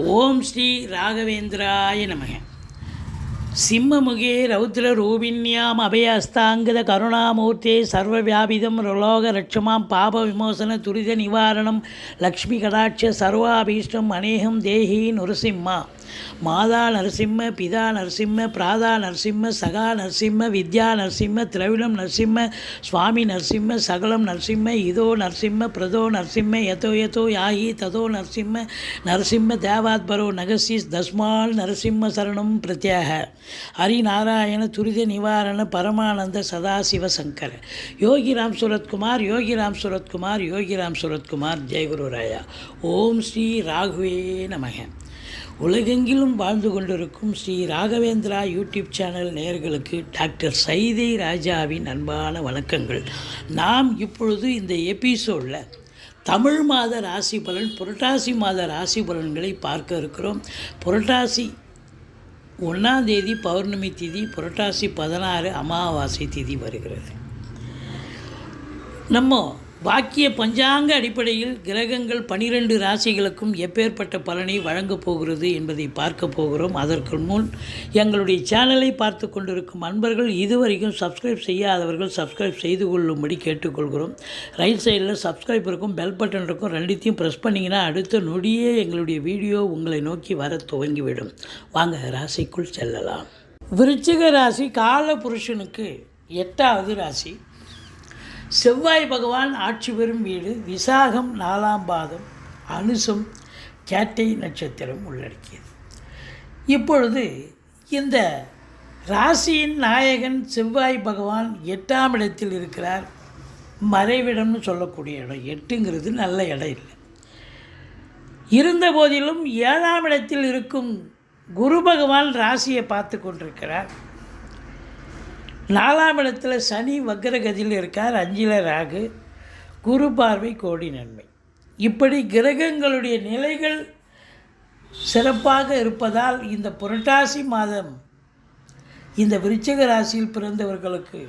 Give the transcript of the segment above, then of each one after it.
ஓம் ஸ்ரீ ராகவேந்திராய நமக. சிம்மமுகே ரௌத்ரரூபிண்யாம் அபயஸ்தாங்கத கருணாமூர்த்தே சர்வவியாபிதம் ரோலோக ரட்சமாம் பாப விமோசன துரித நிவாரணம் லக்ஷ்மி கடாட்ச சர்வாபீஷ்டம் அநேகம் தேஹி நுரசிம்மா. மாதா நரசிம்ம, பிதா நரசிம்ம, பிராதா நரசிம்ம, சகா நரசிம்ம, வித்யா நரசிம்ம, திரவிடம் நரசிம்ம, சுவாமி நரசிம்ம, சகலம் நரசிம்ம, இதோ நரசிம்ம, பிரதோ நரசிம்ம, யதோ யதோ யாகி ததோ நரசிம்ம, நரசிம்ம தேவாத்பரோ நகசிஸ் தஸ்மால் நரசிம்ம சரணம் பிரத்யாக. ஹரிநாராயண துரித நிவாரண பரமானந்த சதாசிவ சங்கர. யோகிராம் சுரத்குமார், யோகிராம் சுரத்குமார், யோகிராம் சுரத்குமார். ஜெயகுருராயா. ஓம் ஸ்ரீ ராகுவே நமக. உலகெங்கிலும் வாழ்ந்து கொண்டிருக்கும் ஸ்ரீ ராகவேந்திரா யூடியூப் சேனல் நேயர்களுக்கு டாக்டர் சைதை ராஜாவின் அன்பான வணக்கங்கள். நாம் இப்பொழுது இந்த எபிசோடில் தமிழ் மாத ராசி பலன், புரட்டாசி மாத ராசி பலன்களை பார்க்க இருக்கிறோம். புரட்டாசி 1ஆம் தேதி பௌர்ணமி திதி, புரட்டாசி 16 அமாவாசை திதி வருகிறது. நம்ம வாக்கிய பஞ்சாங்க அடிப்படையில் கிரகங்கள் 12 ராசிகளுக்கும் எப்பேற்பட்ட பலனை வழங்கப் போகிறது என்பதை பார்க்க போகிறோம். அதற்கு முன் எங்களுடைய சேனலை பார்த்து கொண்டிருக்கும் அன்பர்கள் இதுவரைக்கும் சப்ஸ்கிரைப் செய்யாதவர்கள் சப்ஸ்கிரைப் செய்து கொள்ளும்படி கேட்டுக்கொள்கிறோம். ரைட் சைடில் சப்ஸ்கிரைப் இருக்கும், பெல் பட்டன் இருக்கும், ரெண்டுத்தையும் ப்ரெஸ் பண்ணிங்கன்னா அடுத்த நொடியே எங்களுடைய வீடியோ உங்களை நோக்கி வர துவங்கிவிடும். வாங்க ராசிக்குள் செல்லலாம். விருச்சிக ராசி கால புருஷனுக்கு 8வது ராசி. செவ்வாய் பகவான் ஆட்சி பெறும் வீடு. விசாகம் 4ஆம் பாதம், அனுசம் கேட்டை நட்சத்திரம் உள்ளடக்கியது. இப்பொழுது இந்த ராசியின் நாயகன் செவ்வாய் பகவான் 8ஆம் இடத்தில் இருக்கிறார். மறைவிடம்னு சொல்லக்கூடிய இடம். 8ங்கிறது நல்ல இடம் இல்லை. இருந்த போதிலும் 7ஆம் இடத்தில் இருக்கும் குரு பகவான் ராசியை பார்த்து கொண்டிருக்கிறார். 4ஆம் இடத்துல சனி வக்ரகதியில் இருக்கார். 5ல் ராகு. குரு பார்வை கோடி நன்மை. இப்படி கிரகங்களுடைய நிலைகள் சிறப்பாக இருப்பதால் இந்த புரட்டாசி மாதம் இந்த விருச்சிக ராசியில் பிறந்தவர்களுக்கு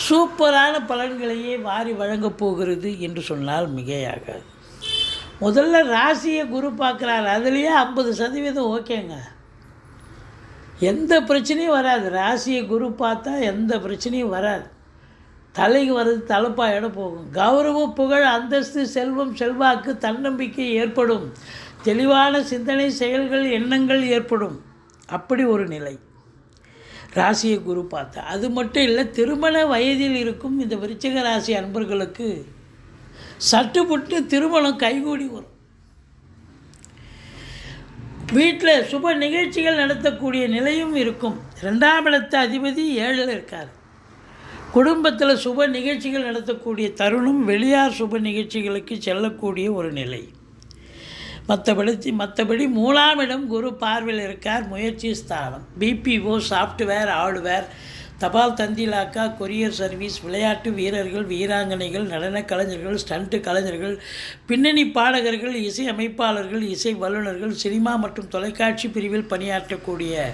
சூப்பரான பலன்களையே வாரி வழங்கப் போகிறது என்று சொன்னால் மிகையாகாது. முதல்ல ராசியை குரு பார்க்குறார். அதுலேயே 50% ஓகேங்க, எந்த பிரச்சனையும் வராது. ராசியை குரு பார்த்தா எந்த பிரச்சனையும் வராது. தலைக்கு வர்றது தலைப்பாயிட போகும். கௌரவம், புகழ், அந்தஸ்து, செல்வம், செல்வாக்கு, தன்னம்பிக்கை ஏற்படும். தெளிவான சிந்தனை, செயல்கள், எண்ணங்கள் ஏற்படும். அப்படி ஒரு நிலை ராசியை குரு பார்த்தா. அது மட்டும் இல்லை, திருமண வயதில் இருக்கும் இந்த விருச்சிக ராசி அன்பர்களுக்கு சட்டுப்புட்டு திருமணம் கைகூடி வரும். வீட்டில் சுப நிகழ்ச்சிகள் நடத்தக்கூடிய நிலையும் இருக்கும். 2ஆம் இடத்து அதிபதி 7ல் இருக்கார். குடும்பத்தில் சுப நிகழ்ச்சிகள் நடத்தக்கூடிய தருணம். வெளியார் சுப நிகழ்ச்சிகளுக்கு செல்லக்கூடிய ஒரு நிலை. மற்றபடி 3ஆம் இடம் குரு பார்வையில் இருக்கார். முயற்சி ஸ்தானம். பிபிஓ, சாஃப்ட்வேர், ஹார்ட்வேர், தபால் தந்திலாக்கா, கொரியர் சர்வீஸ், விளையாட்டு வீரர்கள், வீராங்கனைகள், நடன கலைஞர்கள், ஸ்டண்ட்டு கலைஞர்கள், பின்னணி பாடகர்கள், இசை அமைப்பாளர்கள், இசை வல்லுநர்கள், சினிமா மற்றும் தொலைக்காட்சி பிரிவில் பணியாற்றக்கூடிய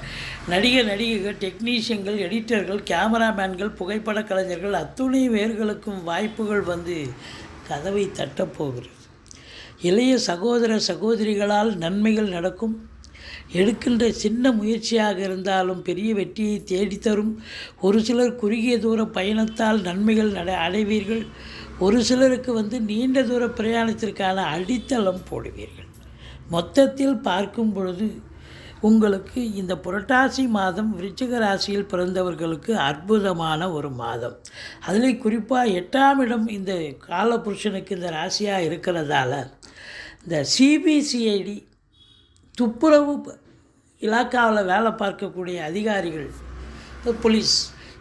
நடிகைகள், டெக்னீஷியன்கள், எடிட்டர்கள், கேமராமேன்கள், புகைப்பட கலைஞர்கள், அத்துணை பேர்களுக்கும் வாய்ப்புகள் வந்து கதவை தட்டப்போகிறது. இளைய சகோதர சகோதரிகளால் நன்மைகள் நடக்கும். எடுக்கின்ற சின்ன முயற்சியாக இருந்தாலும் பெரிய வெற்றியை தேடித்தரும். ஒரு சிலர் குறுகிய தூர பயணத்தால் நன்மைகள் அடைவீர்கள். ஒரு சிலருக்கு நீண்ட தூர பிரயாணத்திற்கான அடித்தளம் போடுவீர்கள். மொத்தத்தில் பார்க்கும் பொழுது உங்களுக்கு இந்த புரட்டாசி மாதம் விருச்சிக ராசியில் பிறந்தவர்களுக்கு அற்புதமான ஒரு மாதம். அதில் குறிப்பாக 8ஆம் இடம் இந்த காலபுருஷனுக்கு இந்த ராசியாக இருக்கிறதால இந்த சிபிசிஐடி துப்புரவு இலாக்காவில் வேலை பார்க்கக்கூடிய அதிகாரிகள், போலீஸ்,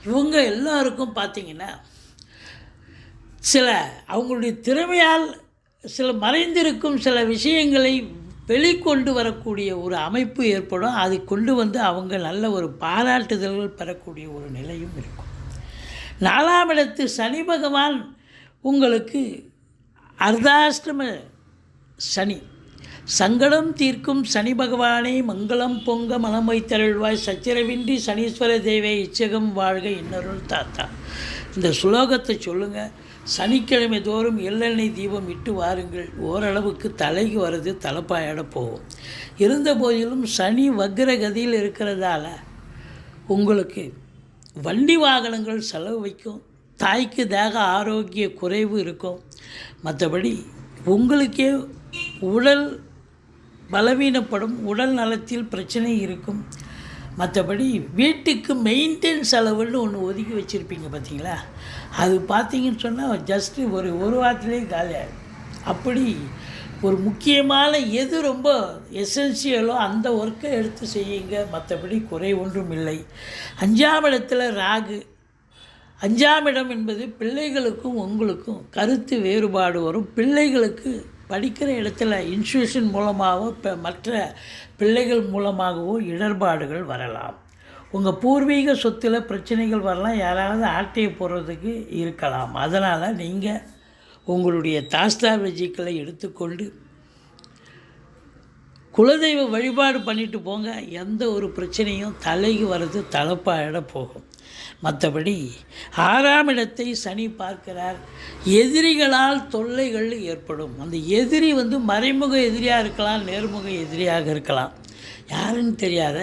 இவங்க எல்லாருக்கும் பார்த்திங்கன்னா அவங்களுடைய திறமையால் சில மறைந்திருக்கும் சில விஷயங்களை வெளிக்கொண்டு வரக்கூடிய ஒரு அமைப்பு ஏற்படும். அதை கொண்டு அவங்க நல்ல ஒரு பாராட்டுதல்கள் பெறக்கூடிய ஒரு நிலையும் இருக்கும். 4ஆம் இடத்து சனி பகவான் உங்களுக்கு அர்த்தாஷ்டம சனி. சங்கடம் தீர்க்கும் சனி பகவானே மங்களம் பொங்க மனம் வைத்தருள்வாய், சச்சிரவின்றி சனீஸ்வர தேவே இச்சகம் வாழ்க இன்னருள் தாத்தா. இந்த ஸ்லோகத்தை சொல்லுங்கள். சனிக்கிழமை தோறும் எள்ளெண்ணெய் தீபம் இட்டு வாருங்கள். ஓரளவுக்கு தலைக்கு வர்றது தலைப்பாயோட போகும். இருந்த போதிலும் சனி வக்ரகதியில் இருக்கிறதால உங்களுக்கு வண்டி வாகனங்கள் செலவு வைக்கும். தாய்க்கு தேக ஆரோக்கிய குறைவு இருக்கும். மற்றபடி உங்களுக்கே உடல் பலவீனப்படும், உடல் நலத்தில் பிரச்சனை இருக்கும். மற்றபடி வீட்டுக்கு மெயின்டெனன்ஸ் செலவுன்னு ஒன்று ஒதுக்கி வச்சுருப்பீங்க பார்த்தீங்களா, அது பார்த்தீங்கன்னு சொன்னால் ஜஸ்ட்டு ஒரு வாரத்திலே காலியாகும். அப்படி ஒரு முக்கியமான எது ரொம்ப எசென்சியலோ அந்த ஒர்க்கை எடுத்து செய்யுங்க. மற்றபடி குறை ஒன்றும் இல்லை. 5ஆம் இடத்துல ராகு. 5ஆம் இடம் என்பது பிள்ளைகளுக்கும் உங்களுக்கும் கருத்து வேறுபாடு வரும். பிள்ளைகளுக்கு படிக்கிற இடத்துல இன்ஸ்டியூஷன் மூலமாகவோ மற்ற பிள்ளைகள் மூலமாகவோ இடர்பாடுகள் வரலாம். உங்கள் பூர்வீக சொத்தில் பிரச்சனைகள் வரலாம். யாராவது ஆட்டையை போடுறதுக்கு இருக்கலாம். அதனால் நீங்கள் உங்களுடைய தாஸ்தாலஜிக்களை எடுத்துக்கொண்டு குலதெய்வ வழிபாடு பண்ணிட்டு போங்க. எந்த ஒரு பிரச்சனையும் தலைக்கு வர்றது தலைப்பாயிட போகும். மற்றபடி 6ஆம் இடத்தை சனி பார்க்கிறார். எதிரிகளால் தொல்லைகள் ஏற்படும். அந்த எதிரி மறைமுக எதிரியாக இருக்கலாம், நேர்முக எதிரியாக இருக்கலாம், யாருன்னு தெரியாத.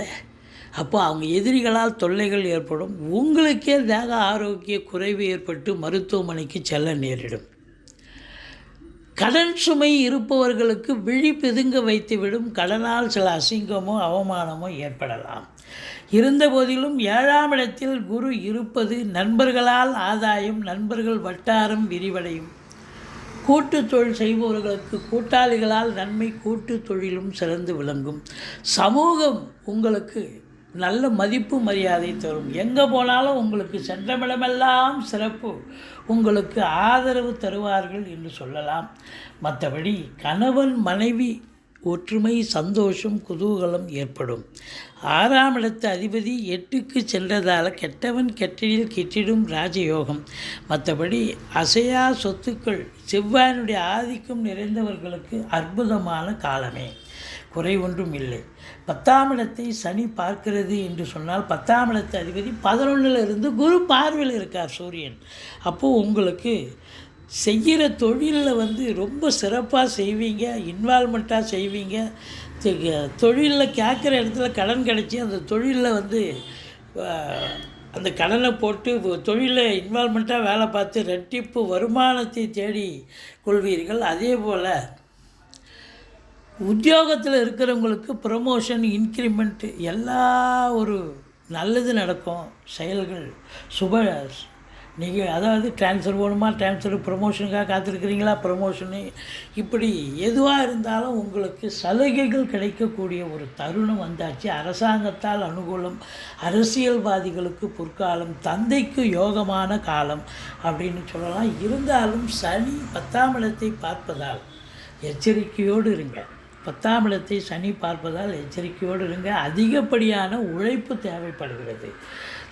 அப்போ அவங்க எதிரிகளால் தொல்லைகள் ஏற்படும். உங்களுக்கே தேக ஆரோக்கிய குறைவு ஏற்பட்டு மருத்துவமனைக்கு செல்ல நேரிடும். கடன் சுமை இருப்பவர்களுக்கு விழி பிதுங்க வைத்துவிடும். கடனால் சில அசிங்கமோ அவமானமோ ஏற்படலாம். இருந்த போதிலும் 7ஆம் இடத்தில் குரு இருப்பது நண்பர்களால் ஆதாயம், நண்பர்கள் வட்டாரம் விரிவடையும். கூட்டு தொழில் செய்பவர்களுக்கு கூட்டாளிகளால் நன்மை, கூட்டு தொழிலும் சிறந்து விளங்கும். சமூகம் உங்களுக்கு நல்ல மதிப்பு மரியாதை தரும். எங்கே போனாலும் உங்களுக்கு சென்றமிடமெல்லாம் சிறப்பு, உங்களுக்கு ஆதரவு தருவார்கள் என்று சொல்லலாம். மற்றபடி கணவன் மனைவி ஒற்றுமை, சந்தோஷம், குதூகலம் ஏற்படும். 6ஆம் இடத்து அதிபதி 8க்கு சென்றதால் கெட்டவன் கெட்டடில் கிட்டிடும் ராஜயோகம். மற்றபடி அசையா சொத்துக்கள், செவ்வாயினுடைய ஆதிக்கம் நிறைந்தவர்களுக்கு அற்புதமான காலமே, குறை ஒன்றும் இல்லை. 10ஆம் இடத்தை சனி பார்க்கிறது என்று சொன்னால் 10ஆம் இடத்து அதிபதி 11ல் இருந்து குரு பார்வையில் இருக்கார் சூரியன். அப்போது உங்களுக்கு செய்கிற தொழிலில் ரொம்ப சிறப்பாக செய்வீங்க, இன்வால்மெண்ட்டாக செய்வீங்க. தொழிலில் கேட்குற இடத்துல கடன் கிடச்சி அந்த தொழிலில் அந்த கடனை போட்டு தொழிலில் இன்வால்மெண்ட்டாக வேலை பார்த்து ரெட்டிப்பு வருமானத்தை தேடி கொள்வீர்கள். அதே போல் உத்தியோகத்தில் இருக்கிறவங்களுக்கு ப்ரமோஷன், இன்க்ரிமெண்ட் எல்லா ஒரு நல்லது நடக்கும். செயல்கள் சுப நீங்கள் அதாவது ட்ரான்ஸ்ஃபர் வேணுமா, ட்ரான்ஸ்ஃபர், ப்ரமோஷனுக்காக காத்திருக்கிறீங்களா, ப்ரமோஷனு, இப்படி எதுவாக இருந்தாலும் உங்களுக்கு சலுகைகள் கிடைக்கக்கூடிய ஒரு தருணம் வந்தாச்சு. அரசாங்கத்தால் அனுகூலம், அரசியல்வாதிகளுக்கு பொற்காலம், தந்தைக்கு யோகமான காலம் அப்படின்னு சொல்லலாம். இருந்தாலும் சனி 10ஆம் இடத்தை பார்ப்பதால் எச்சரிக்கையோடு இருங்க. 10ஆம் இடத்தை சனி பார்ப்பதால் எச்சரிக்கையோடு இருங்க. அதிகப்படியான உழைப்பு தேவைப்படுகிறது,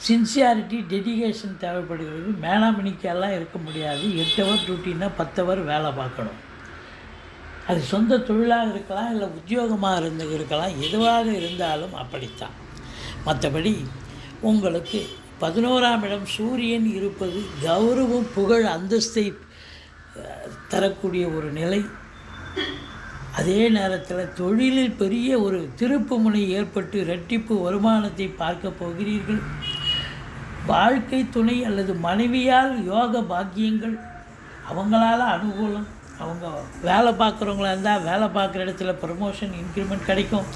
சின்சியாரிட்டி, டெடிகேஷன் தேவைப்படுகிறது. மேனாமணிக்கெல்லாம் இருக்க முடியாது. 8 ஹவர் டியூட்டின்னா 10 ஹவர் வேலை பார்க்கணும். அது சொந்த தொழிலாக இருக்கலாம், இல்லை உத்தியோகமாக இருக்கலாம், எதுவாக இருந்தாலும் அப்படித்தான். மற்றபடி உங்களுக்கு 11ஆம் இடம் சூரியன் இருப்பது கௌரவம், புகழ், அந்தஸ்தை தரக்கூடிய ஒரு நிலை. அதே நேரத்தில் தொழிலில் பெரிய ஒரு திருப்புமுனை ஏற்பட்டு இரட்டிப்பு வருமானத்தை பார்க்க போகிறீர்கள். வாழ்க்கை துணை அல்லது மனைவியால் யோக பாக்கியங்கள், அவங்களால அனுகூலம். அவங்க வேலை பார்க்குறவங்களா இருந்தால் வேலை பார்க்குற இடத்துல ப்ரமோஷன், இன்க்ரிமெண்ட் கிடைக்கும்.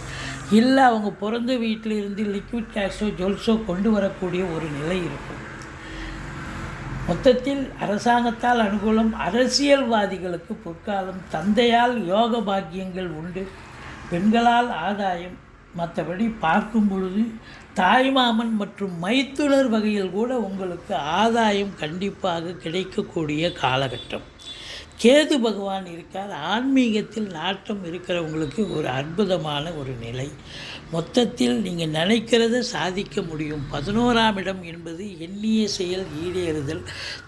இல்லை அவங்க பிறந்த வீட்டில் இருந்து லிக்விட் கேஷோ ஜுவல்ஸோ கொண்டு வரக்கூடிய ஒரு நிலை இருக்கும். மொத்தத்தில் அரசாங்கத்தால் அனுகூலம், அரசியல்வாதிகளுக்கு பொற்காலம், தந்தையால் யோக பாக்கியங்கள் உண்டு, பெண்களால் ஆதாயம். மற்றபடி பார்க்கும் பொழுது தாய்மாமன் மற்றும் மைத்துனர் வகையில் கூட உங்களுக்கு ஆதாயம் கண்டிப்பாக கிடைக்கக்கூடிய காலகட்டம். கேது பகவான் இருக்கார். ஆன்மீகத்தில் நாட்டம் இருக்கிறவங்களுக்கு ஒரு அற்புதமான ஒரு நிலை. மொத்தத்தில் நீங்கள் நினைக்கிறத சாதிக்க முடியும். 11ஆம் இடம் என்பது எண்ணிய செயல் ஈடேறுதல்,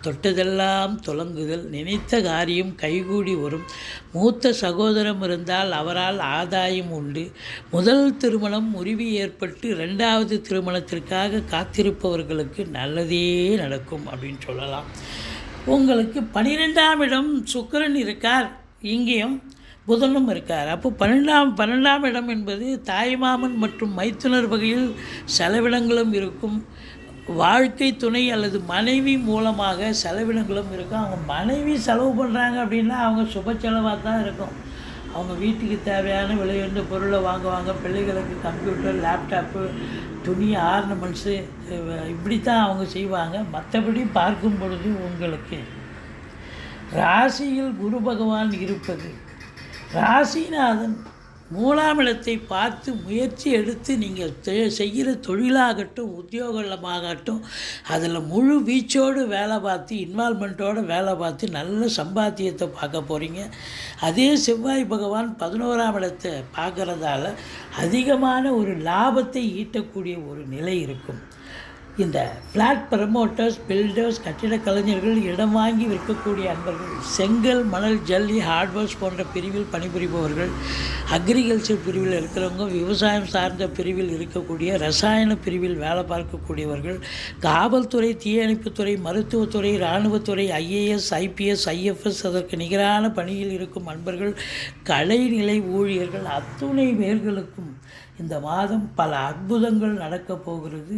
தொட்டதெல்லாம் தொடங்குதல், நினைத்த காரியம் கைகூடி வரும். மூத்த சகோதரம் இருந்தால் அவரால் ஆதாயம் உண்டு. முதல் திருமணம் முறிவு ஏற்பட்டு 2வது திருமணத்திற்காக காத்திருப்பவர்களுக்கு நல்லதே நடக்கும் அப்படின்னு சொல்லலாம். உங்களுக்கு 12ஆம் இடம் சுக்கிரன் இருக்கார், இங்கேயும் புதனும் இருக்கார். அப்போ 12ஆம் இடம் என்பது தாய்மாமன் மற்றும் மைத்துனர் வகையில் செலவினங்களும் இருக்கும். வாழ்க்கை துணை அல்லது மனைவி மூலமாக செலவினங்களும் இருக்கும். அவங்க மனைவி செலவு பண்ணுறாங்க அப்படின்னா அவங்க சுப செலவாக தான் இருக்கும். அவங்க வீட்டுக்கு தேவையான விலையுயர்ந்த பொருளை வாங்குவாங்க. பிள்ளைகளுக்கு கம்ப்யூட்டர், லேப்டாப்பு, துணி, ஆர்னமெண்ட்ஸு, இப்படி தான் அவங்க செய்வாங்க. மற்றபடி பார்க்கும் பொழுது உங்களுக்கு ராசியில் குரு பகவான் இருப்பது, ராசிநாதன் 3ஆம் இடத்தை பார்த்து முயற்சி எடுத்து நீங்கள் செய்கிற தொழிலாகட்டும் உத்தியோகமாகட்டும் அதில் முழு வீச்சோடு வேலை பார்த்து இன்வால்மெண்ட்டோடு வேலை பார்த்து நல்ல சம்பாத்தியத்தை பார்க்க போகிறீங்க. அதே செவ்வாய் பகவான் 11ஆம் இடத்தை பார்க்குறதால அதிகமான ஒரு லாபத்தை ஈட்டக்கூடிய ஒரு நிலை இருக்கும். இந்த ஃப்ளாட் ப்ரமோட்டர்ஸ், பில்டர்ஸ், கட்டிடக் கலைஞர்கள், இடம் வாங்கி விற்கக்கூடிய அன்பர்கள், செங்கல், மணல், ஜல்லி, ஹார்ட்வேர்ஸ் போன்ற பிரிவில் பணிபுரிபவர்கள், அக்ரிகல்ச்சர் பிரிவில் இருக்கிறவங்க, விவசாயம் சார்ந்த பிரிவில் இருக்கக்கூடிய, ரசாயன பிரிவில் வேலை பார்க்கக்கூடியவர்கள், காவல்துறை, தீயணைப்புத்துறை, மருத்துவத்துறை, இராணுவத்துறை, IAS, IPS, IFS அதற்கு நிகரான பணியில் இருக்கும் அன்பர்கள், கலைநிலை ஊழியர்கள் அத்துணை பேர்களுக்கும் இந்த மாதம் பல அற்புதங்கள் நடக்கப் போகிறது,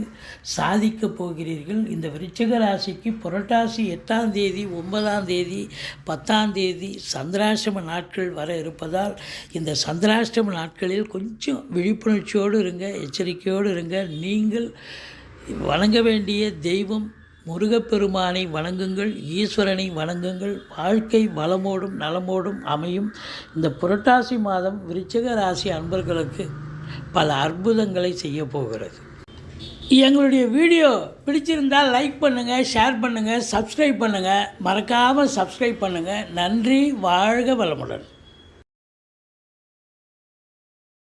சாதிக்கப் போகிறீர்கள். இந்த விருச்சிக ராசிக்கு புரட்டாசி 8ஆம் தேதி, 9ஆம் தேதி, 10ஆம் தேதி சந்திராஷ்டம நாட்கள் வர இருப்பதால் இந்த சந்திராஷ்டம நாட்களில் கொஞ்சம் விழிப்புணர்ச்சியோடு இருங்க, எச்சரிக்கையோடு இருங்க. நீங்கள் வணங்க வேண்டிய தெய்வம் முருகப்பெருமானை வணங்குங்கள், ஈஸ்வரனை வணங்குங்கள். வாழ்க்கை வளமோடும் நலமோடும் அமையும். இந்த புரட்டாசி மாதம் விருச்சிக ராசி அன்பர்களுக்கு பல அற்புதங்களை செய்ய போகிறது. எங்களுடைய வீடியோ பிடிச்சிருந்தால் லைக் பண்ணுங்கள், ஷேர் பண்ணுங்கள், சப்ஸ்கிரைப் பண்ணுங்கள். மறக்காமல் சப்ஸ்கிரைப் பண்ணுங்கள். நன்றி. வாழ்க வளமுடன்.